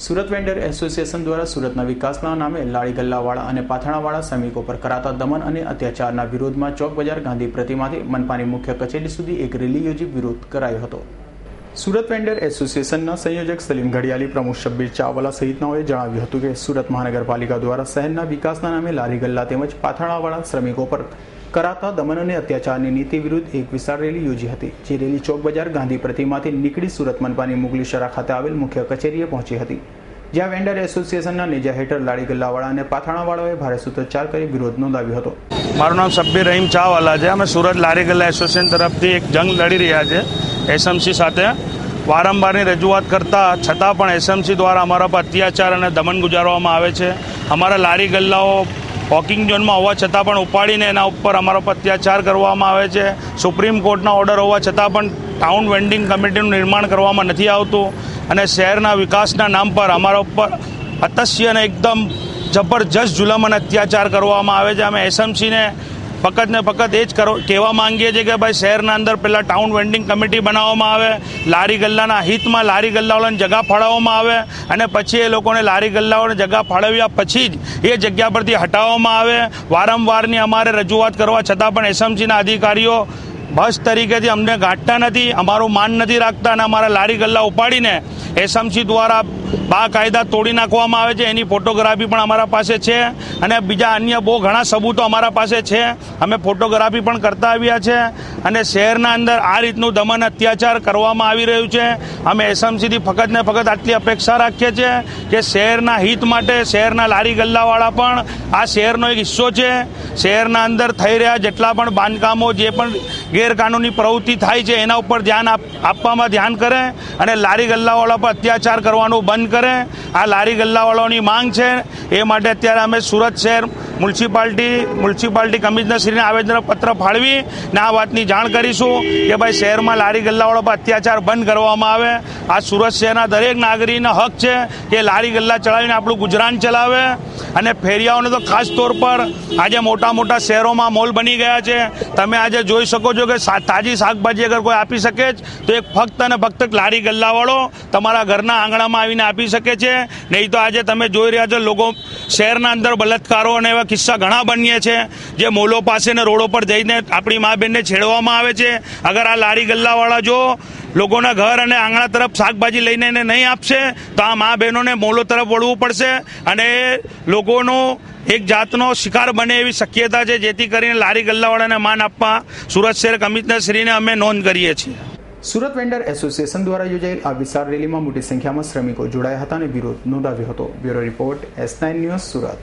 Surat vendor association દ્વારા સુરતના વિકાસના નામે લારી ગલ્લાવાળા અને પાથરણાવાળા શ્રમિકો પર કરાતા દમન અને અત્યાચારના વિરોધમાં ચોક બજાર ગાંધી પ્રતિમાથી મનપાની મુખ્ય કચેરી સુધી એક રેલી યોજી વિરોધ કરાયો હતો। સુરત વેન્ડર એસોસિએશનના સંયોજક સલીમ ઘડિયાળી, પ્રમુખ શબ્બીર ચાવલા સહિતનાઓએ જણાવ્યું હતું કે સુરત મહાનગરપાલિકા દ્વારા શહેરના વિકાસના નામે લારી ગલ્લા તેમજ પાથરણાવાળા શ્રમિકો પર કરાતા દમન અને અત્યાચારની નીતિ વિરુદ્ધ એક વિશાળ રેલી યોજી હતી। જે રેલી ચોક બજાર ગાંધી પ્રતિમાથી નીકળી સુરત મનપાની મુગલી શરા ખાતે આવેલ મુખ્ય કચેરીએ પહોંચી હતી, જ્યાં વેન્ડર એસોસિએશનના નેજા હેઠળ લારી ગલ્લાવાળા અને પાથરણાવાળાઓએ ભારે સૂત્રોચ્ચાર કરી વિરોધ નોંધાવ્યો હતો। મારું નામ શબ્બીર રહીમ ચાવલા છે। અમે સુરત લારી ગલ્લા એસોસિએશન તરફથી એક જંગ લડી રહ્યા છે એસએમસી સાથે। વારંવારની રજૂઆત કરતા છતાં પણ એસએમસી દ્વારા અમારા પર અત્યાચાર અને દમન ગુજારવામાં આવે છે। અમારા લારી ગલ્લાઓ વોકિંગ ઝોનમાં હોવા છતાં પણ ઉપાડીને એના ઉપર અમારા પર અત્યાચાર કરવામાં આવે છે। સુપ્રીમ કોર્ટના ઓર્ડર હોવા છતાં પણ ટાઉન વેન્ડિંગ કમિટીનું નિર્માણ કરવામાં નથી આવતું અને શહેરના વિકાસના નામ પર અમારા ઉપર અતસ્ય અને એકદમ જબરજસ્ત જુલમ અને અત્યાચાર કરવામાં આવે છે। અમે એસએમસીને ફક્ત ને ફક્ત એ જ કહેવા માંગીએ છીએ કે ભાઈ શહેરના અંદર પહેલાં ટાઉન વેન્ડિંગ કમિટી બનાવવામાં આવે, લારી ગલ્લાના હિતમાં લારી ગલ્લાવાળાને જગા ફાળવવામાં આવે અને પછી એ લોકોને લારી ગલ્લાવાળાને જગા ફાળવ્યા પછી જ એ જગ્યા પરથી હટાવવામાં આવે। વારંવારની અમારે રજૂઆત કરવા છતાં પણ એસએમસીના અધિકારીઓ બસ તરીકેથી અમને ગાંઠતા નથી, અમારું માન નથી રાખતા અને અમારા લારી ગલ્લા ઉપાડીને એસએમસી દ્વારા બાકાયદા તોડી નાખવામાં આવે છે। એની ફોટોગ્રાફી પણ અમારા પાસે છે અને બીજા અન્ય બહુ ઘણા સબૂતો અમારા પાસે છે। અમે ફોટોગ્રાફી પણ કરતા આવ્યા છે અને શહેરના અંદર આ રીતનું દમન અત્યાચાર કરવામાં આવી રહ્યું છે। અમે એસએમસીથી ફક્ત ને ફક્ત આટલી અપેક્ષા રાખીએ છીએ કે શહેરના હિત માટે શહેરના લારી ગલ્લાવાળા પણ આ શહેરનો એક હિસ્સો છે। શહેરના અંદર થઈ રહ્યા જેટલા પણ બાંધકામો, જે પણ ગેરકાનૂની પ્રવૃત્તિ થાય છે એના ઉપર ધ્યાન આપવામાં ધ્યાન કરે અને લારી ગલ્લાવાળા પર અત્યાચાર કરવાનું બંધ કરે। આ લારી ગલ્લાવાળાઓની માંગ છે। એ માટે અત્યારે અમે સુરત શહેર મ્યુનિસિપાલિટી કમિશનરશ્રીને આવેદનપત્ર ફાળવી ને આ વાતની જાણ કરીશું કે ભાઈ શહેરમાં લારી ગલ્લાવાળા પર અત્યાચાર બંધ કરવામાં આવે। આ સુરત શહેરના દરેક નાગરિકનો હક છે કે લારી ગલ્લા ચલાવીને આપણું ગુજરાન ચલાવે અને ફેરિયાઓને તો ખાસ તौर પર આજે મોટા મોટા શહેરોમાં મોલ બની ગયા છે। તમે આજે જોઈ શકો છો કે તાજી શાકભાજી અગર કોઈ આપી શકે જ તો એક ફક્ત અને ફક્ત લારી ગલ્લાવાળો તમારા ઘરના આંગણામાં આવીને આપી શકે છે। નહીં તો આજે તમે જોઈ રહ્યા છો લોકો શહેરના અંદર બલાત્કારો અને એવા કિસ્સા ઘણા બન્યા છે, જે મોલો પાસે ને રોડો પર જઈને આપણી મા બહેનને છેડવામાં આવે છે। અગર આ લારી ગલ્લાવાળા જો લોકોના ઘર અને આંગણા તરફ શાકભાજી લઈને એને નહીં આપશે તો આ મા બહેનોને મોલો તરફ વળવું પડશે અને લોકોનો એક જાતનો શિકાર બને એવી શક્યતા છે। જેથી કરીને લારી ગલ્લાવાળાને માન આપવા સુરત શહેર કમિશનરશ્રીને અમે નોંધ કરીએ છીએ। સુરત વેન્ડર એસોસિએશન દ્વારા યોજાયેલ આ વિશાળ રેલીમાં મોટી સંખ્યામાં શ્રમિકો જોડાયા હતા અને વિરોધ નોંધાવ્યો હતો। Bureau report S9 news Surat.